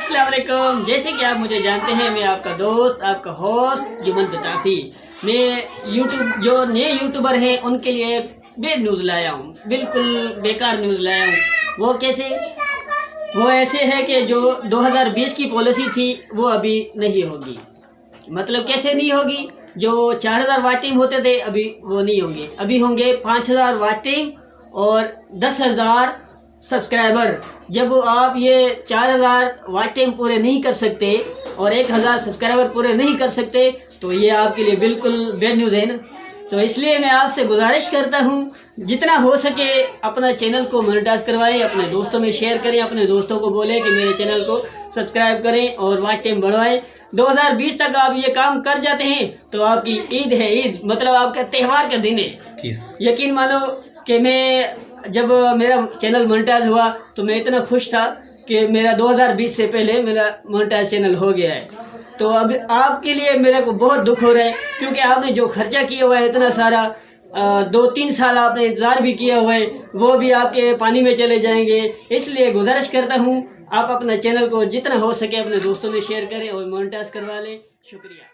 अस्सलाम वालेकुम। जैसे कि आप मुझे जानते हैं, मैं आपका दोस्त, आपका होस्ट जुमन बताफी। मैं जो नए यूट्यूबर हैं उनके लिए बेड न्यूज़ लाया हूँ, बिल्कुल बेकार न्यूज़ लाया हूँ। वो कैसे? वो ऐसे है कि जो 2020 की पॉलिसी थी वो अभी नहीं होगी। मतलब कैसे नहीं होगी? जो 4000 वाट टाइम होते थे अभी वो नहीं होंगे, अभी होंगे 5000 वाट टाइम और 10,000 सब्सक्राइबर। जब आप ये 4000 वाट टाइम पूरे नहीं कर सकते और 1000 सब्सक्राइबर पूरे नहीं कर सकते तो ये आपके लिए बिल्कुल बैड न्यूज़ है ना। तो इसलिए मैं आपसे गुजारिश करता हूँ, जितना हो सके अपना चैनल को मोनेटाइज करवाएं, अपने दोस्तों में शेयर करें, अपने दोस्तों को बोलें कि मेरे चैनल को सब्सक्राइब करें और वाच टाइम बढ़वाएं। 2020 तक आप ये काम कर जाते हैं तो आपकी ईद है, ईद मतलब आपका त्यौहार का दिन है। यकीन मानो कि मैं जब मेरा चैनल मोनेटाइज हुआ तो मैं इतना खुश था कि मेरा 2020 से पहले मेरा मोनेटाइज चैनल हो गया है। तो अब आपके लिए मेरे को बहुत दुख हो रहा है, क्योंकि आपने जो खर्चा किया हुआ है इतना सारा, 2-3 साल आपने इंतज़ार भी किया हुआ है, वो भी आपके पानी में चले जाएंगे। इसलिए गुजारिश करता हूँ आप अपना चैनल को जितना हो सके अपने दोस्तों में शेयर करें और मोनेटाइज करवा लें। शुक्रिया।